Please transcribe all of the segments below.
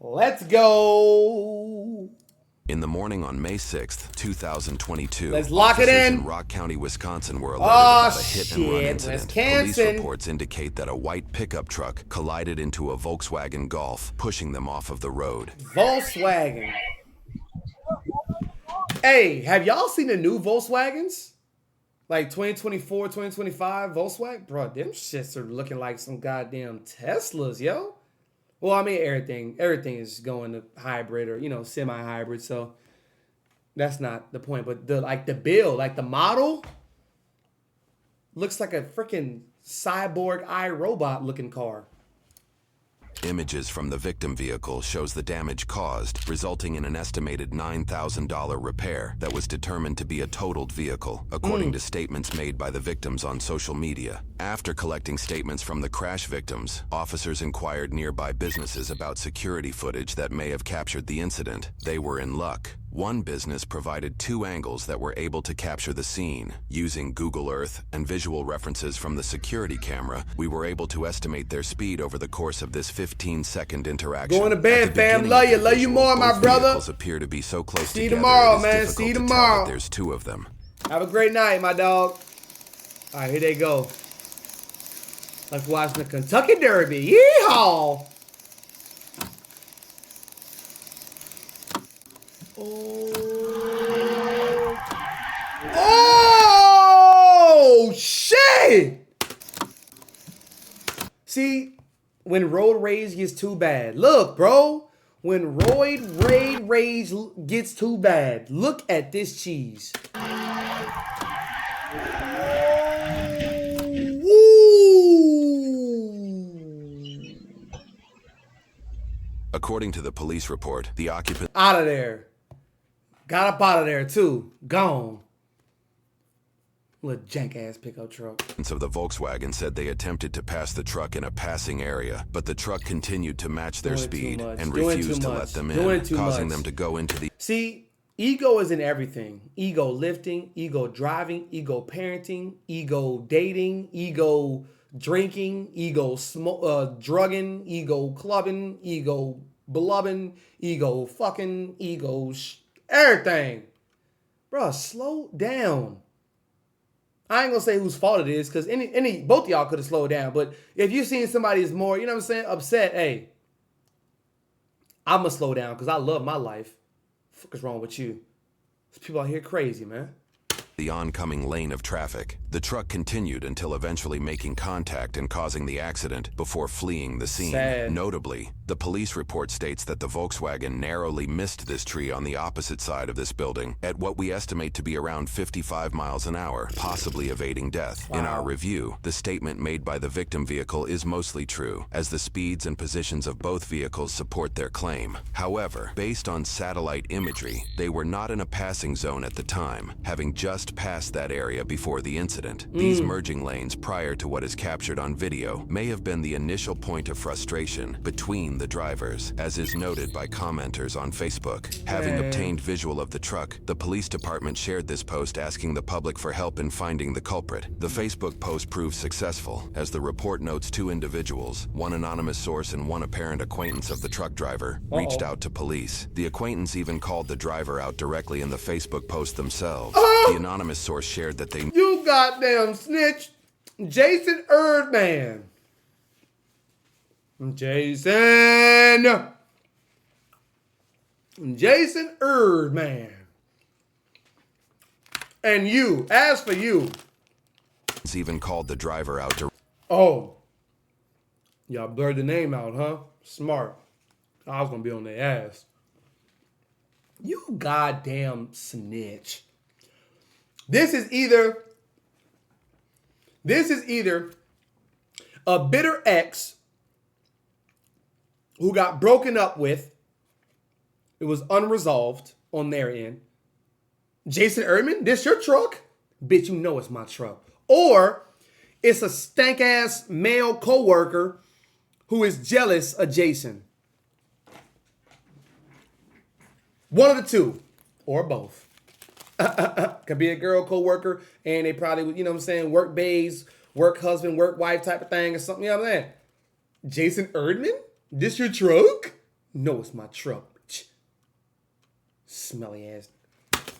Let's go. In the morning on May 6th, 2022, Let's lock it officers in. Rock County, Wisconsin were alerted Oh, about a hit-and-run shit, incident. Police Wisconsin. reports indicate that a white pickup truck collided into a Volkswagen Golf, pushing them off of the road. Volkswagen. Hey, have y'all seen the new Volkswagens? Like 2024, 2025 Volkswagen? Bro, them shits are looking like some goddamn Teslas, yo. Well, I mean, everything is going to hybrid or, semi-hybrid, so that's not the point. But the build, like the model, looks like a freaking cyborg iRobot looking car. Images from the victim vehicle shows the damage caused, resulting in an estimated $9,000 repair that was determined to be a totaled vehicle, according to statements made by the victims on social media. After collecting statements from the crash victims, officers inquired nearby businesses about security footage that may have captured the incident. They were in luck. One business provided 2 angles that were able to capture the scene. Using Google Earth and visual references from the security camera, we were able to estimate their speed over the course of this 15-second interaction. Going to bed, fam. Love you more, my brother. Vehicles appear to be so close See you together, tomorrow, it is man. difficult See you to tell tomorrow. that there's 2 of them. Have a great night, my dog. All right, here they go. Like watching the Kentucky Derby. Yeehaw! Oh, shit! See, when road rage gets too bad. Look, bro. When roid rage gets too bad. Look at this cheese. According to the police report, the occupant Out of there. Got up out of there, too. Gone. Little jank ass pickup truck. of the Volkswagen said they attempted to pass the truck in a passing area, but the truck continued to match their Doing too speed much. and Doing refused too to much. let them Doing in, too causing much. them to go into the See, ego is in everything. Ego lifting, ego driving, ego parenting, ego dating, ego drinking, ego drugging, ego clubbing, ego beloving, ego fucking, everything. Bro, slow down. I ain't gonna say whose fault it is, because both of y'all could have slowed down. But if you seen somebody is more, you know what I'm saying, upset, hey, I'ma slow down because I love my life. Fuck is wrong with you? There's people out here crazy, man. oncoming lane of traffic. The truck continued until eventually making contact and causing the accident before fleeing the scene. Sad. Notably, the police report states that the Volkswagen narrowly missed this tree on the opposite side of this building at what we estimate to be around 55 miles an hour, possibly evading death. In our review, the statement made by the victim vehicle is mostly true, as the speeds and positions of both vehicles support their claim. However, based on satellite imagery, they were not in a passing zone at the time, having just passed that area before the incident. These merging lanes prior to what is captured on video may have been the initial point of frustration between the drivers, as is noted by commenters on Facebook. Having obtained visual of the truck, the police department shared this post asking the public for help in finding the culprit. The Facebook post proved successful, as the report notes 2 individuals, one anonymous source and one apparent acquaintance of the truck driver, reached out to police. The acquaintance even called the driver out directly in the Facebook post themselves. The anonymous source shared that they You goddamn snitch. Jason Erdman. Jason Erdman. And you, as for you. even called the driver out to Oh. Y'all blurred the name out, huh? Smart. I was gonna be on their ass. You goddamn snitch. This is either a bitter ex who got broken up with. It was unresolved on their end. Jason Erdman, this your truck? Bitch, you know it's my truck. Or it's a stank ass male coworker who is jealous of Jason. One of the two, or both. Could be a girl co-worker, and they probably would, you know what I'm saying, work bays, work husband, work wife type of thing or something, you know what I'm saying? Jason Erdman? This your truck? No, it's my truck. Smelly ass.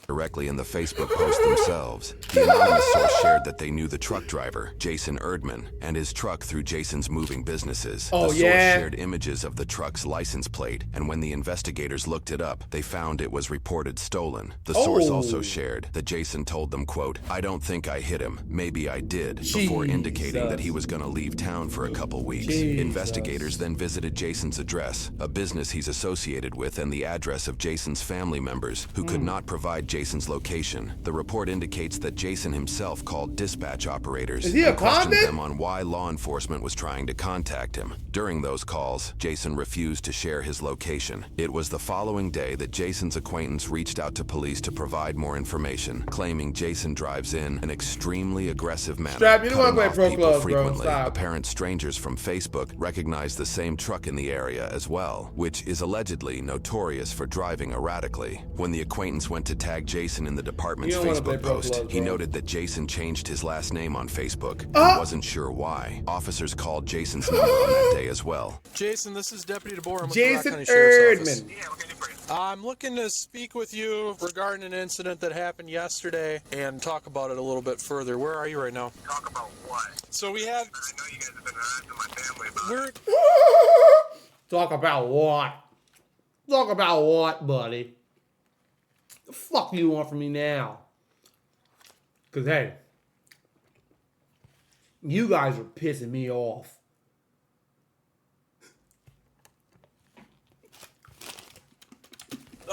Directly in the Facebook post themselves, the anonymous source shared that they knew the truck driver, Jason Erdman, and his truck through Jason's moving businesses. Oh, the source yeah. shared images of the truck's license plate, and when the investigators looked it up, they found it was reported stolen. The source also shared that Jason told them, quote, "I don't think I hit him. Maybe I did," before indicating that he was going to leave town for a couple weeks. Investigators then visited Jason's address, a business he's associated with, and the address of Jason's family members, who could not provide Jason's location. The report indicates that Jason himself called dispatch operators and questioned them on why law enforcement was trying to contact him. During those calls, Jason refused to share his location. It was the following day that Jason's acquaintance reached out to police to provide more information, claiming Jason drives in an extremely aggressive manner, cutting off people frequently. Apparent strangers from Facebook recognized the same truck in the area as well, which is allegedly notorious for driving erratically. When the acquaintance went to tag Jason in the department's Facebook post, he noted that Jason changed his last name on Facebook and wasn't sure why. Officers called Jason's number on that day as well. Jason, this is Deputy DeBoer. I'm with Jason the Rock County Sheriff's Office. Erdman. Yeah, what can I do for you? I'm looking to speak with you regarding an incident that happened yesterday and talk about it a little bit further. Where are you right now? Talk about what? So we have... I know you guys have been harassing my family about We're... it. Talk about what? Talk about what, buddy? The fuck you want from me now? Because, hey, you guys are pissing me off.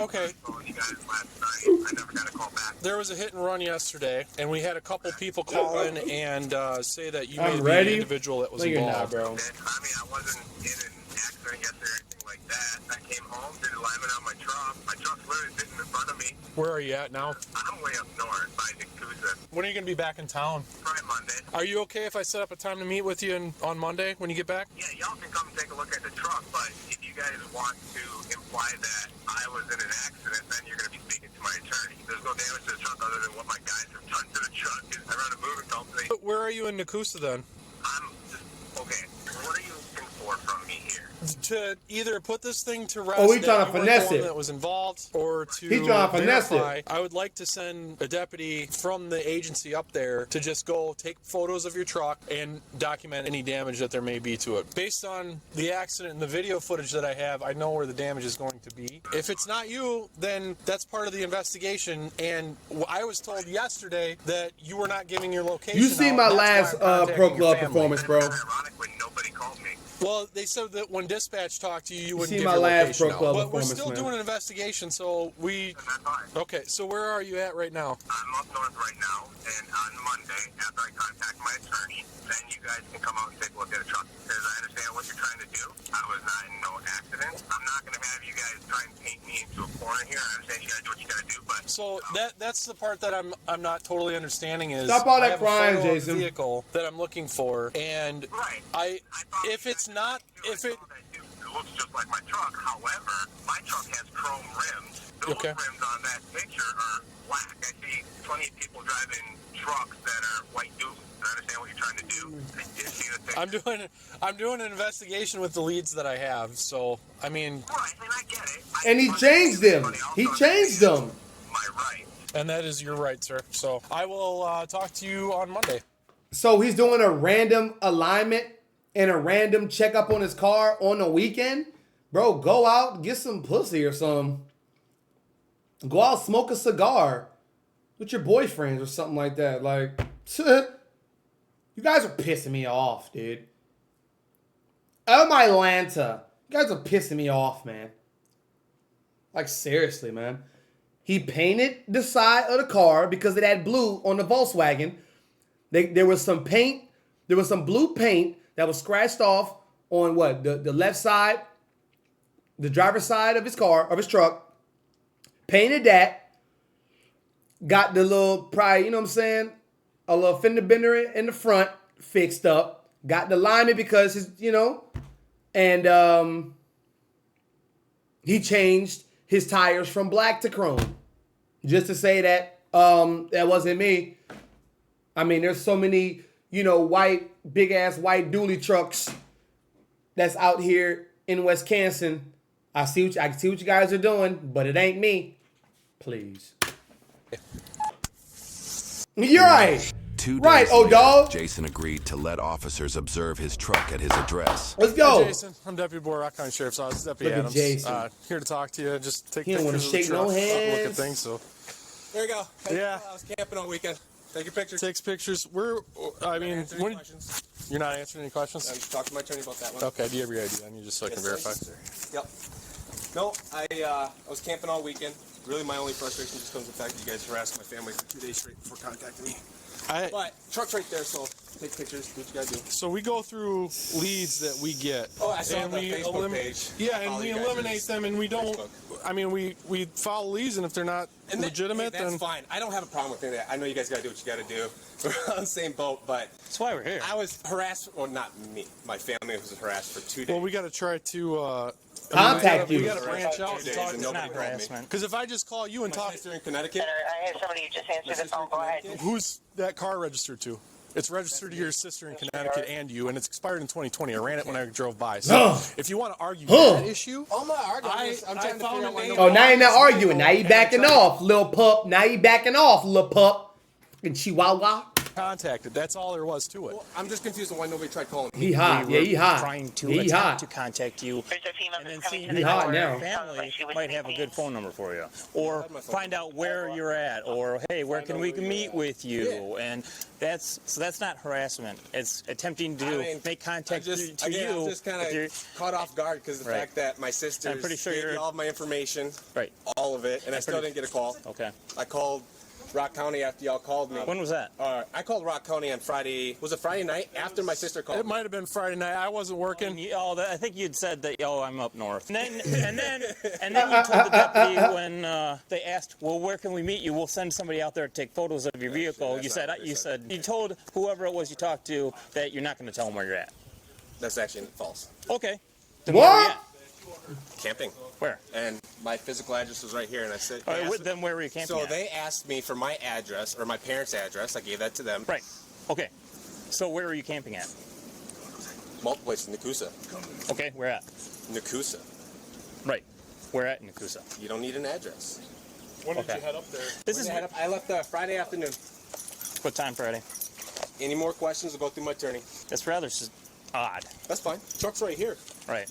Okay. Oh, you guys last night. I never got a call back. There was a hit and run yesterday, and we had a couple people call in and say that you may I'm be ready. the individual that was No, you're not, involved. bro. I mean, I wasn't in an accident yesterday or anything like that. I came home, did alignment on my truck. My truck's literally sitting in front of me. Where are you at now? I'm way up north by Nakusa. When are you going to be back in town? Probably Monday. Are you okay if I set up a time to meet with you on Monday when you get back? Yeah, y'all can come and take a look at the truck, but if you guys want to imply that I was in an accident, then you're going to be speaking to my attorney. There's no damage to the truck other than what my guys have done to the truck. I run a moving company. But where are you in Nakusa then? I'm just, okay, what are you looking for from me here? To either put this thing to rest, Oh, he's trying to that you weren't finesse the one it. that was involved, or to He's trying to finesse verify. it. I would like to send a deputy from the agency up there to just go take photos of your truck and document any damage that there may be to it. Based on the accident and the video footage that I have, I know where the damage is going to be. If it's not you, then that's part of the investigation. And I was told yesterday that you were not giving your location. You see out. my That's why last I'm contacting Pro your Club family. performance, bro. It's ironic when nobody called me. Well, they said that when dispatch talked to you, you wouldn't see give my your last location Pro Club out. But we're performance, still man. doing an investigation, so we... And that's fine. Okay, so where are you at right now? I'm up north right now, and on Monday, after I contact my attorney, then you guys can come out and take a look at a truck. Because I understand what you're trying to do. I was not in no accident. I'm not going to have you guys try and paint me into a corner here. I understand you got to do what you got to do, but... So that's the part that I'm not totally understanding is Stop all I that have a crying, photo of Jason. the vehicle that I'm looking for, and Right. if it's not, if it... It looks just like my truck. However, my truck has chrome rims. Those Okay. rims on that picture are black. I see plenty of people driving trucks that are white dudes. I understand what you're trying to do. I did see the picture. I'm doing an investigation with the leads that I have, so I mean, Right, and I get it. And he changed them. He changed them. My right. and that is your right, sir. So I will talk to you on Monday. So he's doing a random alignment and a random checkup on his car on the weekend. Bro, go out, get some pussy or something. Go out, smoke a cigar with your boyfriends or something like that. Like, you guys are pissing me off, dude. Atlanta, you guys are pissing me off, man. Like, seriously, man. He painted the side of the car because it had blue on the Volkswagen. There was some paint. There was some blue paint that was scratched off on what? The left side, the driver's side of his car, of his truck. Painted that. Got the little, probably, you know what I'm saying? A little fender bender in the front fixed up. Got the alignment because his, you know, and he changed his tires from black to chrome. Just to say that that wasn't me. I mean, there's so many, you know, white, big ass white dually trucks that's out here in Wisconsin I see what you guys are doing, but it ain't me. Please. You're right. 2 days Right, later, dog. Jason agreed to let officers observe his truck at his address. Let's Hi, go. Jason. I'm Deputy Boyer, Rock County Sheriff's Office. Deputy Look at Adams. Jason. Here to talk to you. Just take He don't wanna pictures of the shake truck. no Look at hands. things. So There you go. Yeah. I was camping all weekend. Take your picture. takes pictures. Answer any questions. You're not answering any questions. I'm talking to my attorney about that one. Okay. Do you have your ID on you just so I can verify? Yep. No, I was camping all weekend. Really, my only frustration just comes from the fact that you guys harassed my family for 2 days straight before contacting me. But truck's right there, so take pictures. Do what you gotta do. So we go through leads that we get. Oh, I saw and the we Facebook page. Yeah, I and follow we you guys' eliminate them, and we don't. Facebook. I mean, we follow leads, and if they're not legitimate, that's then fine. I don't have a problem with any of that. I know you guys gotta do what you gotta do. We're on the same boat, but That's why we're here. I was harassed. Well, not me. My family was harassed for 2 days. well, we got to try to Contact we you. got to branch out and Days talk. and It's nobody not called me. harassment. Because if I just call you and My talk, sister in Connecticut. I have somebody who just answered the phone. Go ahead. who's that car registered to? It's registered to your sister in Connecticut and you, and it's expired in 2020. I ran it when I drove by. So if you want to argue that issue, I'm not arguing. I'm trying to found figure a out why name. nobody- Oh, now you're not arguing. Now you backing off, little pup. Now you backing off, little pup. And Chihuahua. contacted. That's all there was to it. Well, I'm just confused on why nobody tried calling me. He hot. We Yeah, were he hot. Trying to He attempt hot. to contact you, There's a female and then that's coming see to He the hot door. now. family She was might have a speaking. good phone number for you, or my phone find out where you're at, or hey, where can we meet with you? And that's not harassment. It's attempting to I mean, make contact to I'm you. just kind with your- of caught off guard because of the Right. fact that my sister I'm pretty sure gave you're- me all of my information, right. all of it, and I still pretty- didn't get a call. Okay. I called Rock County after y'all called me. When was that? I called Rock County on Friday. Was it Friday night after my sister called? It might have been Friday night. I wasn't working. I think you'd said that. Oh, I'm up north. And then you told the deputy when they asked, well, where can we meet you? We'll send somebody out there to take photos of your vehicle. that's You not said what they said. you told whoever it was you talked to that you're not going to tell them where you're at. That's actually false. Okay. Then What? Where are you at? Camping. Where? And my physical address was right here, and I said. All right, they asked- then where were you camping So at? they asked me for my address or my parents' address. I gave that to them. Right. Okay. So where are you camping at? Multiple places. Nakusa. Okay. Where at? Nakusa. Right. Where at Nakusa? You don't need an address. When did Okay. you head up there? This is I left Friday afternoon. what time Friday? Any more questions will go through my attorney. That's rather odd. That's fine. Truck's right here. Right.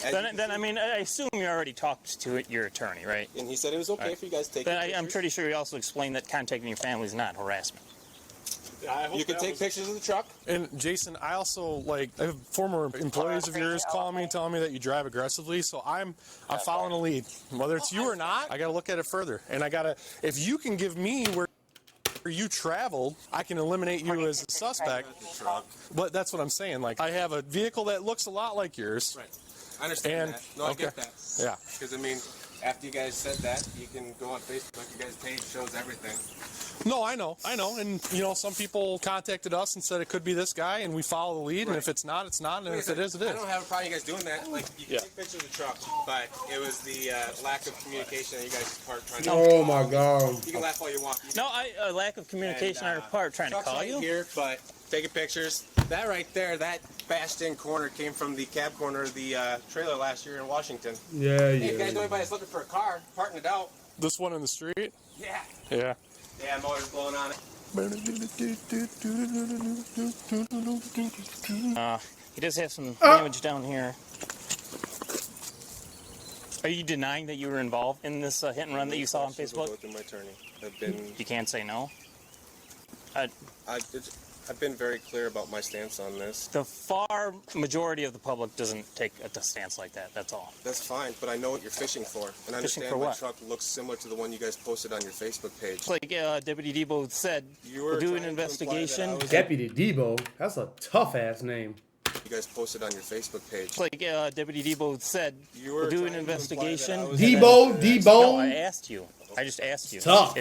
As you can Then see. I mean, I assume you already talked to your attorney, right? And he said it was okay Right. for you guys to take Then I'm pictures. pretty sure you also explained that contacting your family is not harassment. You can take pictures of the truck. And Jason, I also I have former employees of yours calling me, telling me that you drive aggressively. So I'm following a lead, whether it's you or not. I got to look at it further, and if you can give me where you traveled, I can eliminate you as a suspect. But that's what I'm saying. Like, I have a vehicle that looks a lot like yours. Right. I understand And- that. No, I okay. get that. Yeah. Because, I mean, after you guys said that, you can go on Facebook. Your guys' page shows everything. No, I know. And some people contacted us and said it could be this guy, and we follow the lead. And if it's not, it's not. And if it is, it I is. don't have a problem you guys doing that. Like, you can Yeah. take pictures of the truck, but it was the lack of communication on you guys' part trying to... Oh my God. You can laugh all you want. No, a lack of communication on our part trying to truck's call right you. here, but taking pictures. That right there, that bashed-in corner came from the cab corner of the trailer last year in Washington. Yeah, Hey, if you guys know yeah. anybody that's looking for a car, parking it out. This one in the street? Yeah. Yeah. Yeah, motor's blowing on it. He does have some damage down here. Are you denying that you were involved in this hit and run that you saw on Questions will Facebook? go through my attorney. I've been... You can't say no. I've been very clear about my stance on this. The far majority of the public doesn't take a stance like that. That's all. That's fine, but I know what you're fishing for. And I Fishing understand for my what? truck looks similar to the one you guys posted on your Facebook page. Like Deputy Debo said, You were we'll do trying an to imply that investigation. I was- Deputy Debo. That's a tough ass name. You guys posted on your Facebook page. Like Deputy Debo said, You were we'll do trying an to imply investigation. that I was- Debo, No, I Debo. asked you. I just asked you Tough.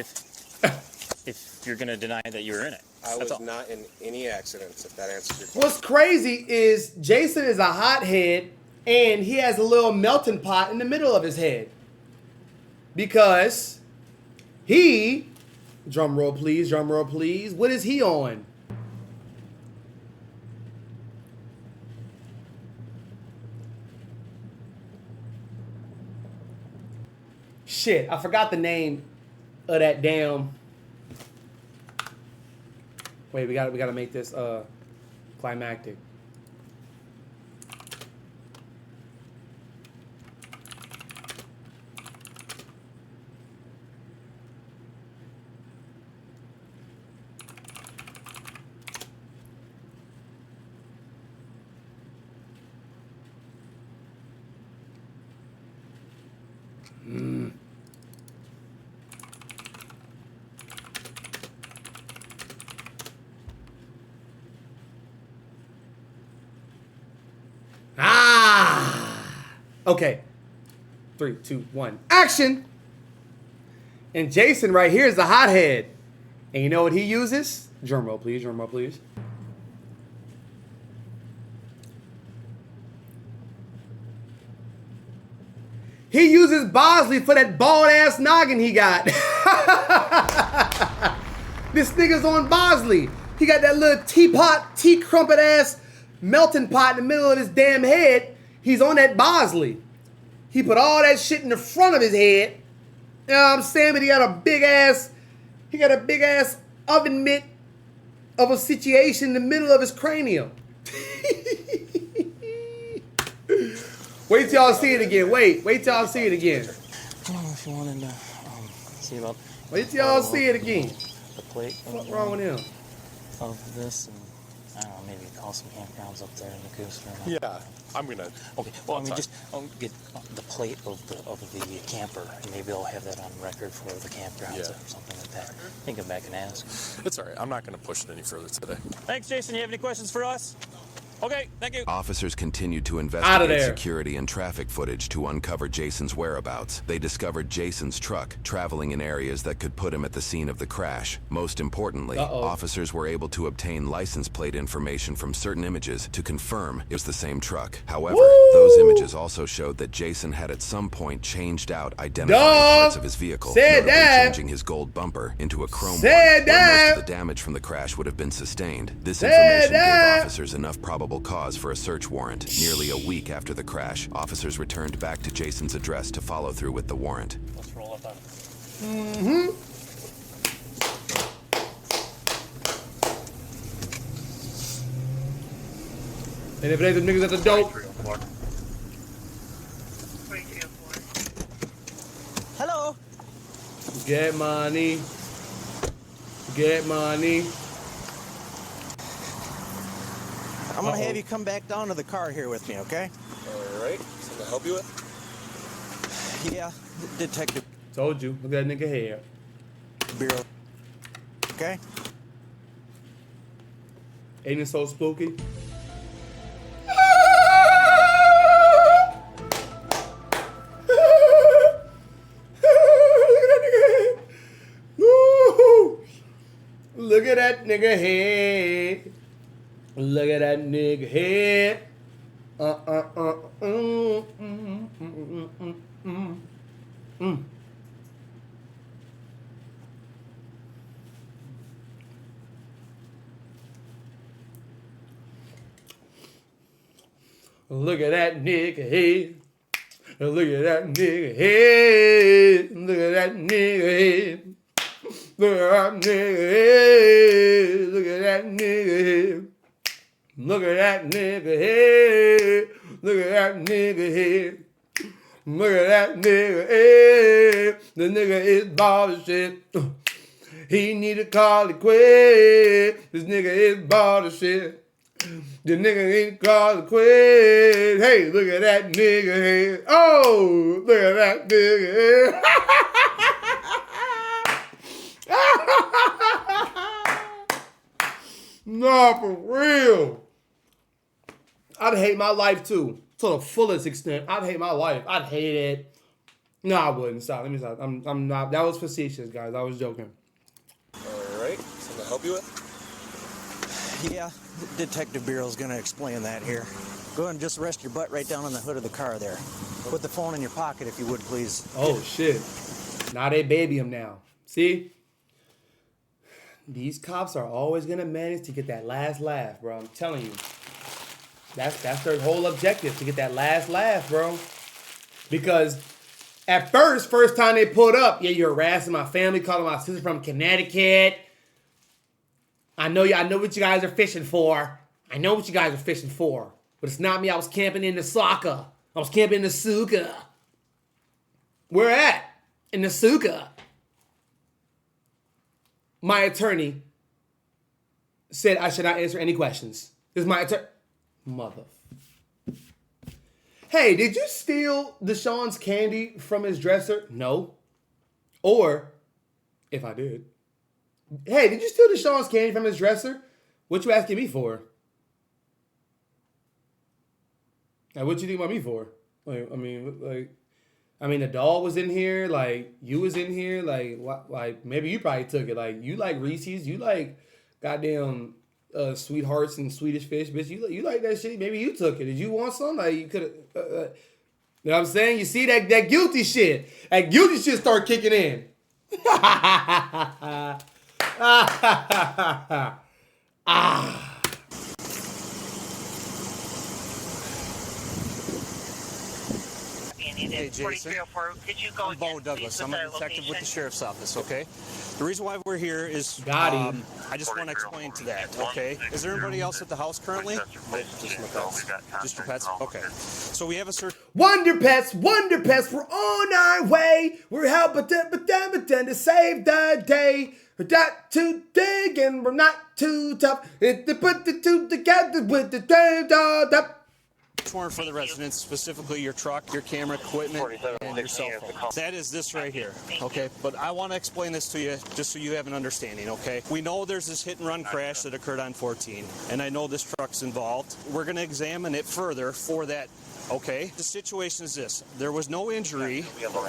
if you're going to deny that you were in it. I That's was all. not in any accidents, if that answers your question. What's crazy is Jason is a hothead and he has a little melting pot in the middle of his head. Because he, drum roll please, what is he on? Shit, I forgot the name of that damn. Wait, we gotta make this climactic. Okay. 3, 2, 1. Action! And Jason right here is the hothead. And you know what he uses? Drum roll, please. Drum roll, please. He uses Bosley for that bald-ass noggin he got. This nigga's on Bosley. He got that little teapot, tea crumpet-ass melting pot in the middle of his damn head. He's on that Bosley. He put all that shit in the front of his head. You know what I'm saying? But he got a big ass oven mitt of a situation in the middle of his cranium. Wait till y'all see it again. Wait till y'all see it again. I don't know if you wanted to see about. Wait till y'all see it again. The plate. What's wrong with him? Of this, and I don't know, maybe call some campgrounds up there in the goose. Yeah, I'm gonna. Okay. Well, I mean, just get the plate of the camper, and maybe I'll have that on record for the campgrounds or something like that. You can come back and ask. It's all right. I'm not gonna push it any further today. Thanks, Jason. You have any questions for us? Okay, thank you. Officers continued to Outta investigate there. security and traffic footage to uncover Jason's whereabouts. They discovered Jason's truck traveling in areas that could put him at the scene of the crash. Most importantly, officers were able to obtain license plate information from certain images to confirm it was the same truck. However, those images also showed that Jason had at some point changed out identifying parts of his vehicle, notably changing his gold bumper into a chrome one, where most of the damage from the crash would have been sustained. This information gave officers enough probable cause for a search warrant. Nearly a week after the crash, officers returned back to Jason's address to follow through with the warrant. Let's roll up on it. And if it ain't them niggas at the dope. Hello. Get money. Get money. I'm gonna have you come back down to the car here with me, okay? All right. Something to help you with? Yeah, Detective Told you. Look at that nigga hair. Bureau. Okay? Ain't it so spooky? Look at that nigga head. Look at that nigga head. Look at that nigga head. Look at that nigga head. Look at that nigga head. Look at that nigga head. Look at that nigga head. Look at that nigga head. Look at that nigga head. Look at that nigga head. The nigga is bald as shit. He need to call it quit. This nigga is bald as shit. The nigga need to call it quit. Hey, look at that nigga head. Oh, look at that nigga head. No, for real. I'd hate my life too, to the fullest extent. I'd hate my life. I'd hate it. No, I wouldn't. Stop. Let me stop. I'm not. That was facetious, guys. I was joking. All right. Something to help you with? Yeah, Detective Bureau's gonna explain that here. Go ahead and just rest your butt right down on the hood of the car there. Put the phone in your pocket if you would, please. Oh, shit. Now they baby him now. See? These cops are always going to manage to get that last laugh, bro. I'm telling you. That's their whole objective, to get that last laugh, bro. Because At first time they pulled up, yeah, you're harassing my family, calling my sister from Connecticut. I know what you guys are fishing for. But it's not me. I was camping in the Saka. I was camping in the Suka. Where at? In the Suka. My attorney said I should not answer any questions. This is my attorney. Mother. Hey, did you steal Deshaun's candy from his dresser? No. Or, if I did. Hey, did you steal Deshaun's candy from his dresser? What you asking me for? Like, what you think about me for? Like, I mean, the dog was in here. Like, you was in here. Like, what? Like, maybe you probably took it. Like, you like Reese's. You like goddamn Sweethearts and Swedish Fish, bitch. You like that shit. Maybe you took it. Did you want some? Like, you could have. You know what I'm saying? You see that guilty shit. That guilty shit start kicking in. Hey, Jason. I'm Bo Douglas. I'm a detective with the Sheriff's Office, okay? The reason why we're here is I just want to explain to that, okay? Is there anybody else at the house currently? Just my pets. Just your pets? Okay. So we have a search. Wonder Pets, we're on our way. We're helping to save the day. We're not too big and we're not too tough. Put the two together with the day. Warrant for the residents, specifically your truck, your camera equipment, and your cell phone. That is this right here, okay? But I want to explain this to you just so you have an understanding, okay? We know there's this hit and run crash that occurred on 14, and I know this truck's involved. We're going to examine it further for that, okay? The situation is this. There was no injury.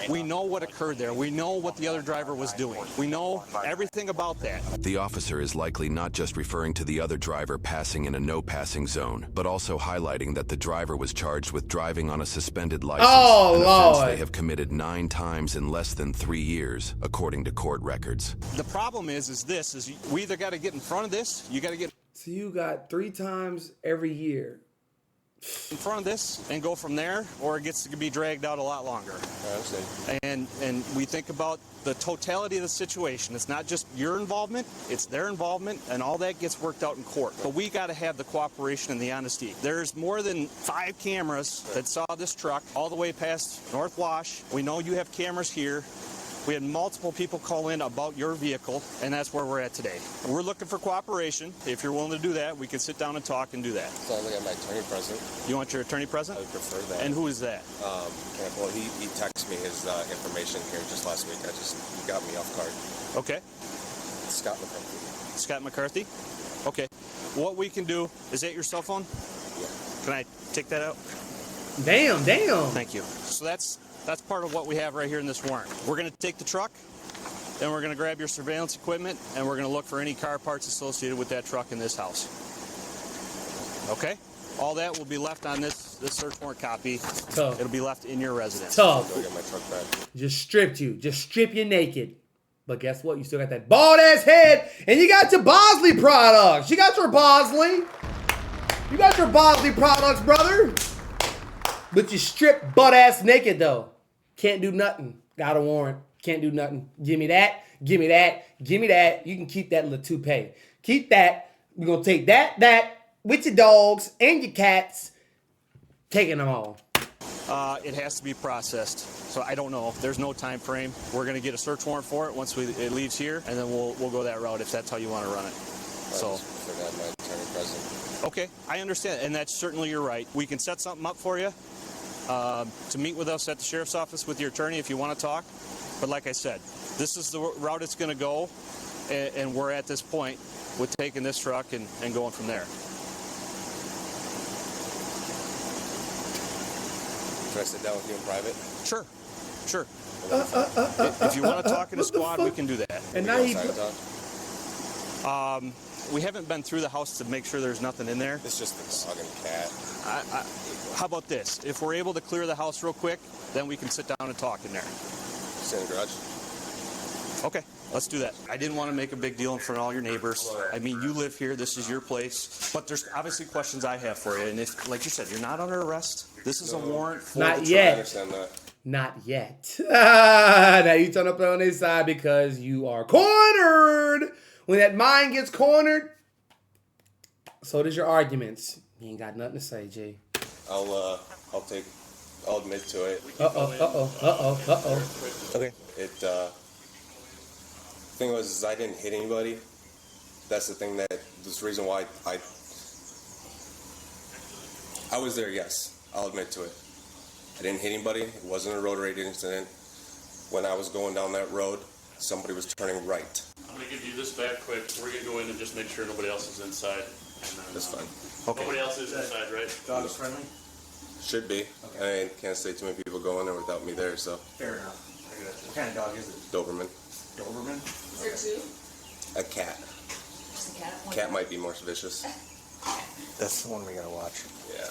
We know what occurred there. We know what the other driver was doing. We know everything about that. The officer is likely not just referring to the other driver passing in a no-passing zone, but also highlighting that the driver was charged with driving on a suspended license, an offense they have committed 9 times in less than 3 years, according to court records. The problem is we either got to get in front of this, you got to get So you got 3 times every year. in front of this and go from there, or it gets to be dragged out a lot longer. And we think about the totality of the situation. It's not just your involvement, it's their involvement, and all that gets worked out in court. But we got to have the cooperation and the honesty. There's more than 5 cameras that saw this truck all the way past North Wash. We know you have cameras here. We had multiple people call in about your vehicle, and that's where we're at today. We're looking for cooperation. If you're willing to do that, we can sit down and talk and do that. So I got my attorney present. You want your attorney present? I would prefer that. And who is that? Well, he texted me his information here just last week. He got me off guard. Okay. Scott McCarthy. Scott McCarthy? Okay. What we can do, is that your cell phone? Yeah. Can I take that out? Damn. Thank you. So that's part of what we have right here in this warrant. We're going to take the truck, and we're going to grab your surveillance equipment, and we're going to look for any car parts associated with that truck in this house. Okay? All that will be left on this search warrant copy. Tough. It'll be left in your residence. Tough. Go get my truck back. Just stripped you. Just strip you naked. But guess what? You still got that bald ass head, and you got your Bosley products. You got your Bosley. You got your Bosley products, brother. But you stripped butt ass naked though. Can't do nothing. Got a warrant. Can't do nothing. Give me that. Give me that. Give me that. You can keep that little toupee. Keep that. We're going to take that with your dogs and your cats. Taking them all. It has to be processed. So I don't know. There's no time frame. We're going to get a search warrant for it once it leaves here, and then we'll go that route if that's how you want to run it. So. I forgot my attorney present. Okay, I understand, and that's certainly your right. We can set something up for you to meet with us at the Sheriff's Office with your attorney if you want to talk. But like I said, this is the route it's going to go, and we're at this point with taking this truck and going from there. Should I sit down with you in private? Sure. If you want to talk in a squad, we can do that. And now he... We haven't been through the house to make sure there's nothing in there. It's just the dog and cat. How about this? If we're able to clear the house real quick, then we can sit down and talk in there. Sit in the garage. Okay, let's do that. I didn't want to make a big deal in front of all your neighbors. I mean, you live here. This is your place. But there's obviously questions I have for you. And if, like you said, you're not under arrest. This is a warrant for Not the yet. I understand that. Not yet. Now you turn up on their side because you are cornered. When that mind gets cornered, so does your arguments. You ain't got nothing to say, G. I'll admit to it. Okay. Thing was, I didn't hit anybody. That's the thing this reason why I was there, yes. I'll admit to it. I didn't hit anybody. It wasn't a road rage incident. When I was going down that road, somebody was turning right. I'm going to give you this back quick. We're going to go in and just make sure nobody else is inside. And then, That's fine. Okay. Nobody else is inside, right? Dog is friendly? Should be. Okay. I can't say too many people go in there without me there, so. Fair enough. I got you. What kind of dog is it? Doberman. Doberman? Is there two? A cat. Just a cat? One Cat might be more vicious. That's the one we gotta watch. Yeah.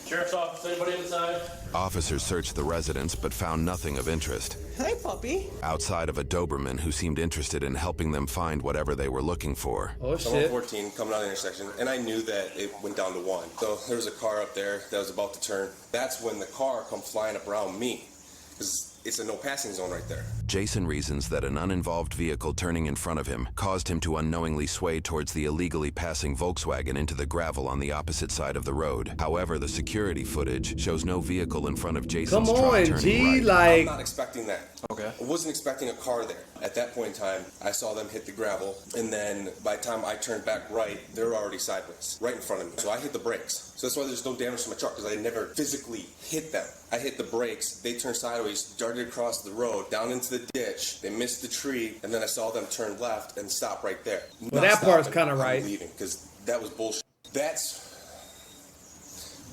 Sheriff's office, anybody inside? Officers searched the residence but found nothing of interest. Hi, puppy. Outside of a Doberman who seemed interested in helping them find whatever they were looking for. Oh, So I'm shit. 14 coming out of the intersection, and I knew that it went down to 1. So there was a car up there that was about to turn. That's when the car come flying up around me, because it's a no passing zone right there. Jason reasons that an uninvolved vehicle turning in front of him caused him to unknowingly sway towards the illegally passing Volkswagen into the gravel on the opposite side of the road. However, the security footage shows no vehicle in front of Jason's Come truck on, turning G. right. I'm Like, not expecting that. Okay. I wasn't expecting a car there. At that point in time, I saw them hit the gravel, and then by the time I turned back right, they're already sideways, right in front of me. So I hit the brakes. So that's why there's no damage to my truck, because I never physically hit them. I hit the brakes, they turned sideways, darted across the road, down into the ditch, they missed the tree, and then I saw them turn left and stop right there. Well, that part's kinda right. I'm leaving, because that was bullshit. That's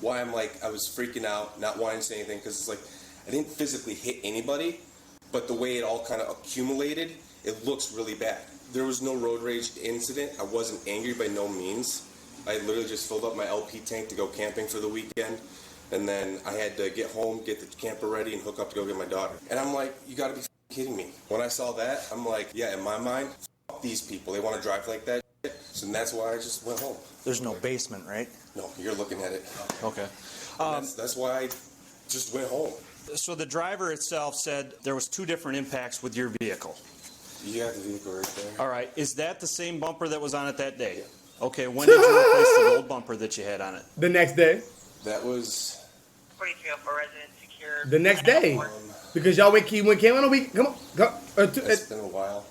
why I'm like, I was freaking out, not wanting to say anything, because it's like, I didn't physically hit anybody, but the way it all kind of accumulated, it looks really bad. There was no road rage incident. I wasn't angry by no means. I literally just filled up my LP tank to go camping for the weekend, and then I had to get home, get the camper ready, and hook up to go get my daughter. And I'm like, you gotta be kidding me. When I saw that, I'm like, yeah, in my mind, these people, they want to drive like that shit. So that's why I just went home. There's no basement, right? No, you're looking at it. Okay. That's why I just went home. So the driver itself said there was 2 different impacts with your vehicle. You have the vehicle right there. All right. Is that the same bumper that was on it that day? Okay. When did you replace the gold bumper that you had on it? the next day. That was 4304 resident secured. The next day. Because y'all came on a week. Come on. Go. It's been a while.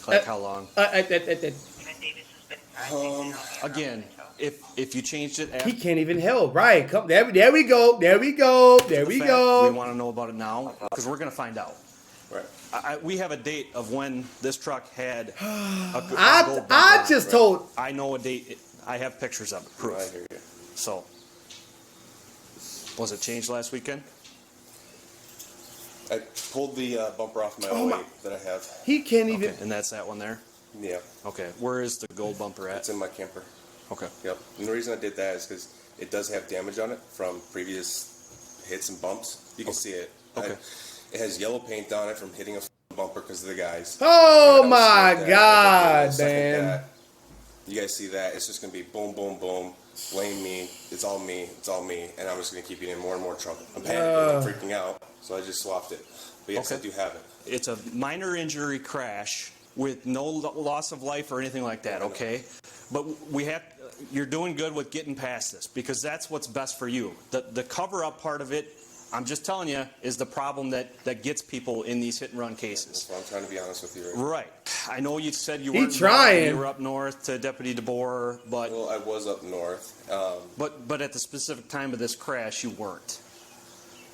Like how long? And Davis has been Again, if you changed it He after, can't even help. Right. Come there we go. There we go. There we we go. want to know about it now because we're going to find out. Right. We have a date of when this truck had a gold I bumper. just told. I know a date. I have pictures of it. I Proof. hear you. So, was it changed last weekend? I pulled the bumper off my Oh my- 08 that I have. He can't even. Okay, and that's that one there. Yeah, Okay, where is the gold bumper it's at? in my camper. Okay. Yep. And the reason I did that is because it does have damage on it from previous hits and bumps. You can see it. Okay. It has yellow paint on it from hitting a bumper because of the guys. Oh And I was my scared that God, the second man. that you guys see that, it's just going to be boom, boom, boom. Blame me. It's all me. It's all me. And I'm just going to keep getting in more and more trouble. I'm panicking. I'm freaking out. So I just swapped it. But yes, Okay. I do have it. It's a minor injury crash with no loss of life or anything like that, okay? But you're doing good with getting past this because that's what's best for you. The cover-up part of it, I'm just telling you, is the problem that gets people in these hit-and-run cases. Well, I'm trying to be honest with you right now. Right. I know you said you He weren't trying. You were up north to Deputy DeBoer, but Well, I was up north. but at the specific time of this crash, you weren't.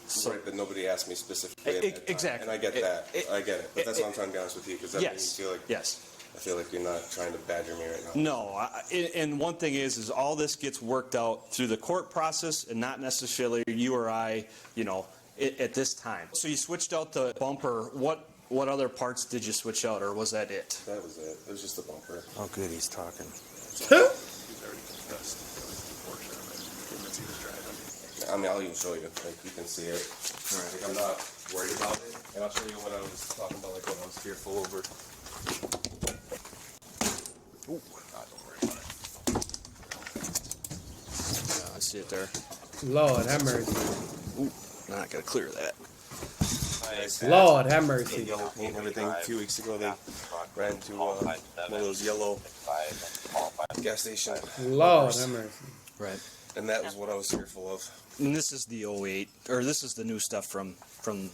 So, Right, but nobody asked me specifically. at that time. Exactly. And I get that. I get it. But that's why I'm trying to be honest with you because that yes. makes me feel like Yes. I feel like you're not trying to badger me right now. No, and one thing is all this gets worked out through the court process and not necessarily you or I, at this time. So you switched out the bumper. What other parts did you switch out, or was that it? That was it. It was just the bumper. Oh, good, he's talking. I mean, I'll even show you. Like, you can see it. Like, I'm not worried about it. And I'll show you what I was talking about, like, when I was fearful over. Ooh. Don't worry about it. Yeah, I see it there. Lord have mercy. Ooh, not going to clear that. Lord have mercy. Yellow paint and everything. A few weeks ago, they ran into one of those yellow gas station. Lord have mercy. Right. And that was what I was fearful of. And this is the 08, or this is the new stuff from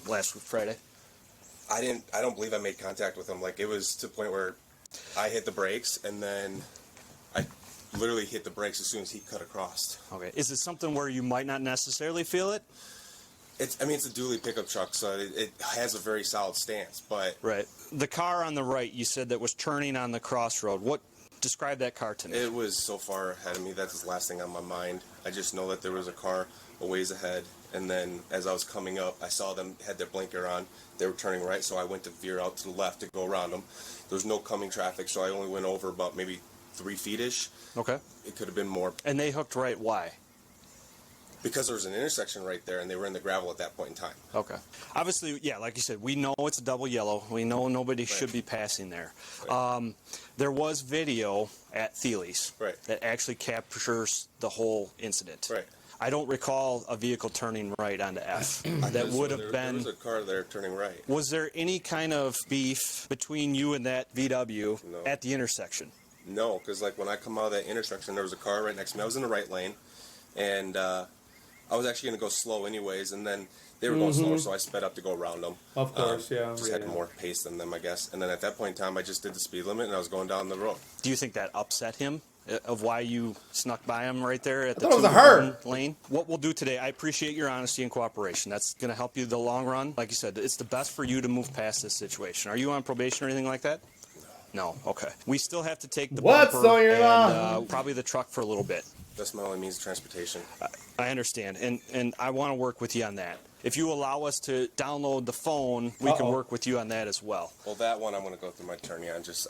last Friday. I don't believe I made contact with him. Like, it was to the point where I hit the brakes, and then I literally hit the brakes as soon as he cut across. Okay. Is it something where you might not necessarily feel it? It's a dually pickup truck, so it has a very solid stance, but... Right. The car on the right, you said that was turning on the crossroad. Describe that car to me. It was so far ahead of me. That's the last thing on my mind. I just know that there was a car a ways ahead, and then as I was coming up, I saw them had their blinker on. They were turning right, so I went to veer out to the left to go around them. There was no coming traffic, so I only went over about maybe 3 feet-ish. Okay. It could have been more. And they hooked right. Why? Because there was an intersection right there, and they were in the gravel at that point in time. Okay. Obviously, yeah, like you said, we know it's a double yellow. We know nobody should be passing there. Right. There was video at Thiele's that actually captures the whole incident. Right. I don't recall a vehicle turning right onto F. That would have been... There was a car there turning right. Was there any kind of beef between you and that VW at the intersection? No, because like when I come out of that intersection, there was a car right next to me. I was in the right lane, and I was actually going to go slow anyways, and then they were going slower, so I sped up to go around them. Of course, Just had more pace than them, I guess. And then at that point in time, I just did the speed limit, and I was going down the road. Do you think that upset him, of why you snuck by him right there at the 2-1 lane? What we'll do today, I appreciate your honesty and cooperation. That's going to help you the long run. Like you said, it's the best for you to move past this situation. Are you on probation or anything like that? No. Okay. We still have to take the bumper and probably the truck for a little bit. That's my only means of transportation. I understand, and I want to work with you on that. If you allow us to download the phone, we can work with you on that as well. Well, that one I'm going to go through my attorney on. This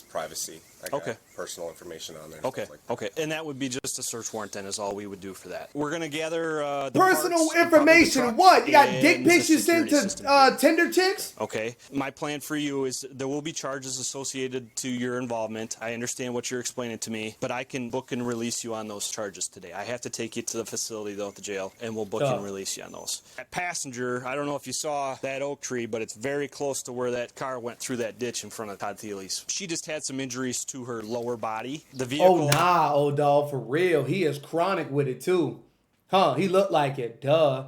privacy. I got personal information on there. Okay. Okay. And that would be just a search warrant then is all we would do for that. We're going to gather the personal parts, information. What? You got dick pics you sent to Tinder chicks? Okay. My plan for you is there will be charges associated to your involvement. I understand what you're explaining to me, but I can book and release you on those charges today. I have to take you to the facility, though, at the jail, and we'll book and release you on those. That passenger, I don't know if you saw that oak tree, but it's very close to where that car went through that ditch in front of Todd Thiele's. She just had some injuries to her lower body. The vehicle... Oh, nah, old dog, for real. He is chronic with it, too. Huh, he looked like it. Duh.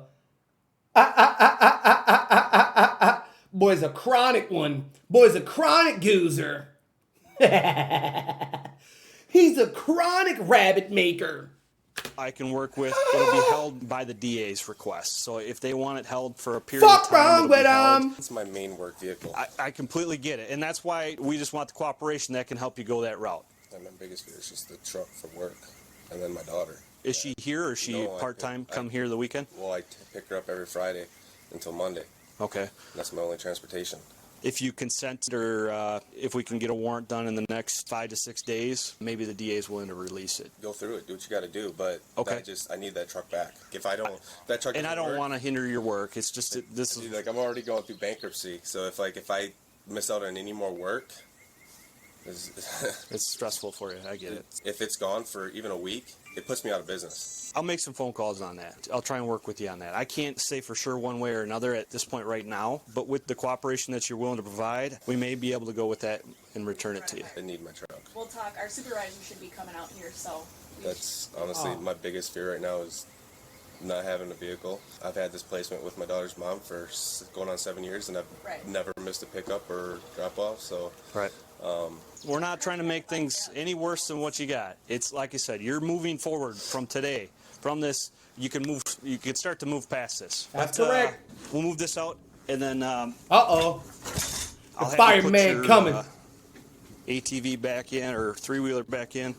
Boy's a chronic one. Boy's a chronic goozer. He's a chronic rabbit maker. I can work with. It'll be held by the DA's request. So if they want it held for a period of time, it's my main work vehicle. I completely get it, and that's why we just want the cooperation that can help you go that route. And my biggest fear is just the truck for work, and then my daughter. Is she here, or is she part-time? Come here the weekend? Well, I pick her up every Friday until Monday. Okay. That's my only transportation. If you consent, or if we can get a warrant done in the next 5 to 6 days, maybe the DA is willing to release it. Go through it, do what you got to do, but I need that truck back. If I don't, that truck. And I don't want to hinder your work. It's just this is like I'm already going through bankruptcy, so if I miss out on any more work, it's stressful for you. I get it. If it's gone for even a week, it puts me out of business. I'll make some phone calls on that. I'll try and work with you on that. I can't say for sure one way or another at this point right now, but with the cooperation that you're willing to provide, we may be able to go with that and return it to you. I need my truck. We'll talk. Our supervisor should be coming out here, so. That's honestly my biggest fear right now is not having a vehicle. I've had this placement with my daughter's mom for going on 7 years, and I've never missed a pickup or drop off. So we're not trying to make things any worse than what you got. It's like I said, you're moving forward from today. From this, you can move. You can start to move past this. That's correct. We'll move this out, and then. The fireman coming. ATV back in, or three-wheeler back in.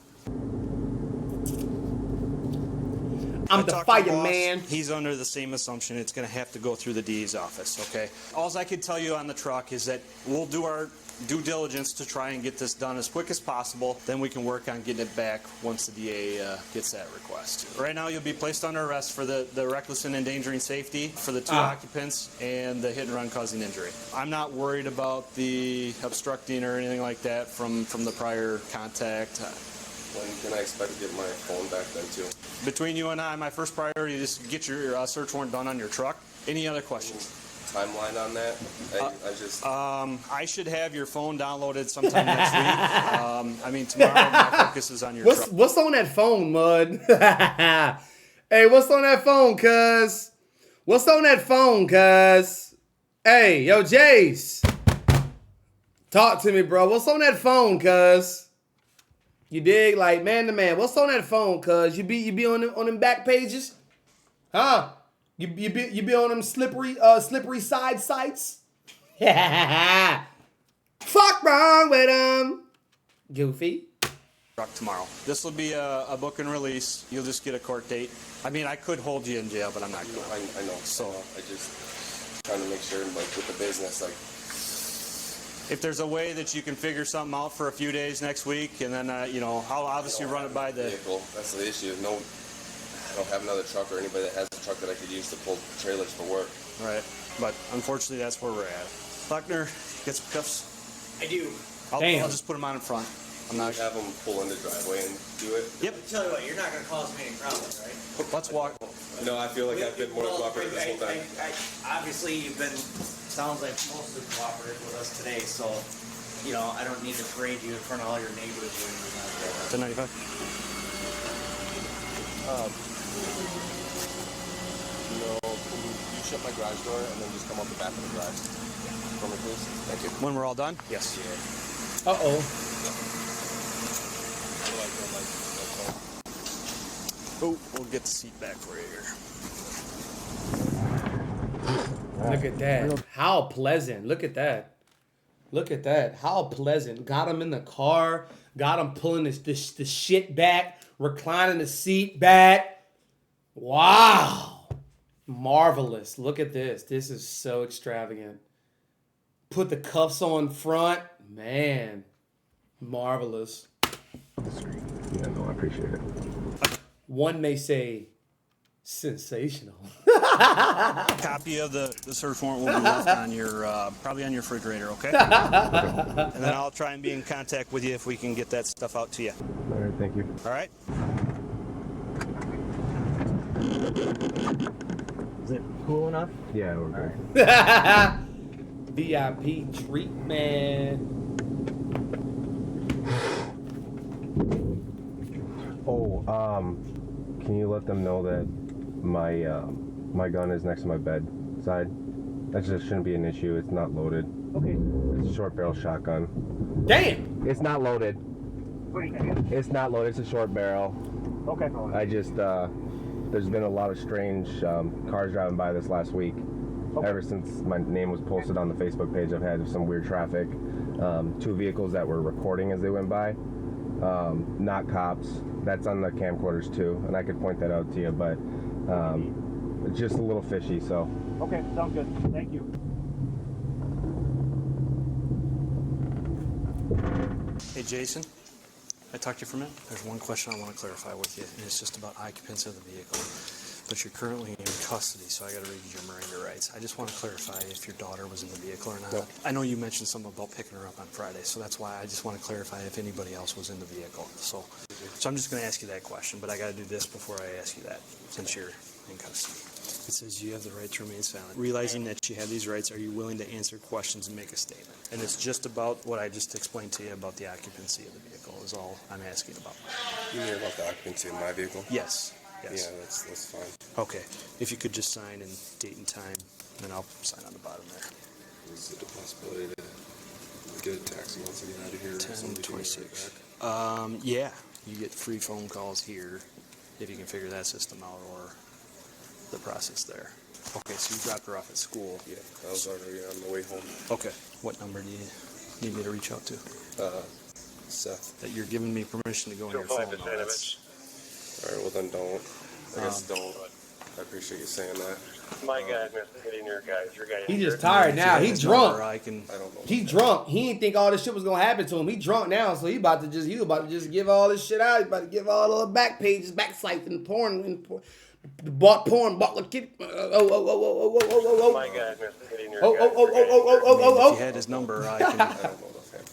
I'm the fireman. He's under the same assumption. It's going to have to go through the DA's office, okay? All I can tell you on the truck is that we'll do our due diligence to try and get this done as quick as possible. Then we can work on getting it back once the DA gets that request. Right now, you'll be placed under arrest for the reckless and endangering safety for the 2 occupants and the hit and run causing injury. I'm not worried about the obstructing or anything like that from the prior contact. When can I expect to get my phone back then too? Between you and I, my first priority is to get your search warrant done on your truck. Any other questions? Timeline on that? I just. I should have your phone downloaded sometime next week. I mean, tomorrow my focus is on your truck. What's on that phone, Mud? Hey, what's on that phone, cuz? What's on that phone, cuz? Hey, yo, Jace. Talk to me, bro. What's on that phone, cuz? You dig? Like, man to man. What's on that phone, cuz? You be on them back pages? Huh? You be on them slippery side sites? Fuck wrong with them. Goofy. Truck tomorrow. This will be a book and release. You'll just get a court date. I mean, I could hold you in jail, but I'm not going. I know. So I just trying to make sure, like with the business, like. If there's a way that you can figure something out for a few days next week, and then I'll obviously run it by the vehicle. That's the issue. No, I don't have another truck or anybody that has a truck that I could use to pull trailers for work. Right. But unfortunately, that's where we're at. Buckner, get some cuffs. I do. I'll just put them on in front. I'm not. Have them pull in the driveway and do it. Yep. I tell you what, you're not going to cause me any problems, right? Let's walk. No, I feel like I've been more cooperative this whole time. Obviously, you've been. Sounds like mostly cooperative with us today, so I don't need to parade you in front of all your neighbors or anything like that. 1095. No, can you shut my garage door and then just come out the back of the garage for me, please? Thank you. When we're all done? Yes. Uh-oh. Oh, we'll get the seat back for you here. Look at that. How pleasant. Look at that. Look at that. How pleasant. Got him in the car. Got him pulling the shit back. Reclining the seat back. Wow. Marvelous. Look at this. This is so extravagant. Put the cuffs on front. Man. Marvelous. Yeah, no, I appreciate it. One may say sensational. Copy of the search warrant will be left on your probably on your refrigerator, okay? And then I'll try and be in contact with you if we can get that stuff out to you. All right, thank you. All right? Is it cool enough? Yeah, we're good. VIP treatment. Oh, can you let them know that my gun is next to my bedside? That just shouldn't be an issue. It's not loaded. Okay. It's a short barrel shotgun. Damn. It's not loaded. What are you thinking? It's not loaded. It's a short barrel. Okay. I just there's been a lot of strange cars driving by this last week. Okay. Ever since my name was posted on the Facebook page, I've had some weird traffic. 2 vehicles that were recording as they went by. Not cops. That's on the camcorders too, and I could point that out to you, but it's just a little fishy, so. Okay, sounds good. Thank you. Hey, Jason. I talked to you for a minute. There's one question I want to clarify with you, and it's just about occupancy of the vehicle. But you're currently in custody, so I got to read you your Miranda rights. I just want to clarify if your daughter was in the vehicle or not. Yep. I know you mentioned something about picking her up on Friday, so that's why I just want to clarify if anybody else was in the vehicle. So I'm just going to ask you that question, but I got to do this before I ask you that, since you're in custody. It says you have the right to remain silent. Realizing that you have these rights, are you willing to answer questions and make a statement? And it's just about what I just explained to you about the occupancy of the vehicle is all I'm asking about. You mean about the occupancy of my vehicle? Yes. Yes. Yeah, that's fine. Okay. If you could just sign in date and time, then I'll sign on the bottom there. Is it a possibility to get a taxi once I get out of here? 10:26. Yeah. You get free phone calls here if you can figure that system out or the process there. Okay, so you dropped her off at school. Yeah, I was already on the way home. Okay. What number do you need me to reach out to? Seth. That you're giving me permission to go on your phone. No, that's... All right, well then don't. I guess don't. I appreciate you saying that. My guy's hitting your guys. Your guy. He just tired now. He drunk. I don't know. He drunk. He didn't think all this shit was gonna happen to him. He drunk now, so he about to just give all this shit out. He about to give all the back pages, back sites, and porn, bought porn, bought like kid. Oh. My guy's hitting your Oh. If you had his number, I can. I don't know.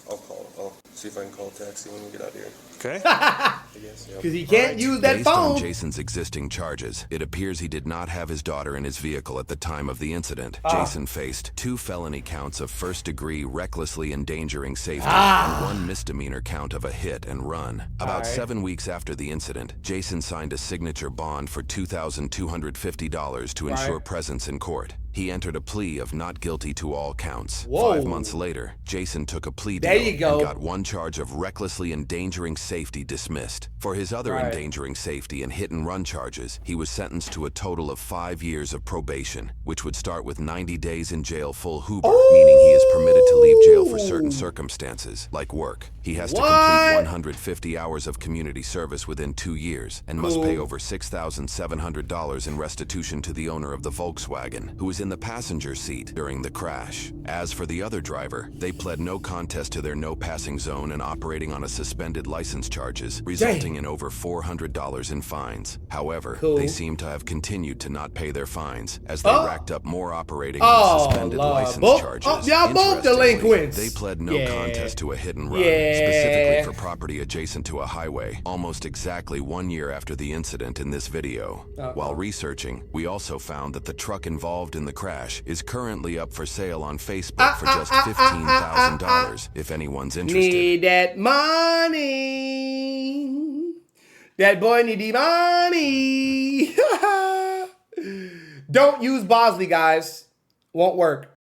I'll call. see if I can call a taxi when we get out of here. Okay. I guess. Yeah. Because he can't use that Based on phone. Jason's existing charges, it appears he did not have his daughter in his vehicle at the time of the incident. Ah. Jason faced 2 felony counts of first-degree recklessly endangering safety and 1 misdemeanor count of a hit and run. About right. 7 weeks after the incident, Jason signed a signature bond for $2,250 to ensure Right. presence in court. He entered a plea of not guilty to all counts. Whoa. 5 months later, Jason took a plea There deal you go. and got 1 charge of recklessly endangering safety dismissed. For his other Right. endangering safety and hit-and-run charges, he was sentenced to a total of 5 years of probation, which would start with 90 days in jail full Hoover, meaning he is permitted to leave jail for certain circumstances, like work. He has to complete 150 hours of community service within 2 years and must pay over $6,700 in restitution to the owner of the Volkswagen, who was in the passenger seat during the crash. As for the other driver, they pled no contest to their no passing zone and operating on a suspended license charges, resulting in over $400 in fines. However, they seem to have continued to not pay their fines as they racked up more operating on suspended license charges. Y'all both Interestingly, delinquents. they pled no contest to a hit and run, specifically for property adjacent to a highway, almost exactly 1 year after the incident in this video. While researching, we also found that the truck involved in the crash is currently up for sale on Facebook for just $15,000 if anyone's interested. Need that money. That boy need the money. Don't use Bosley, guys. Won't work.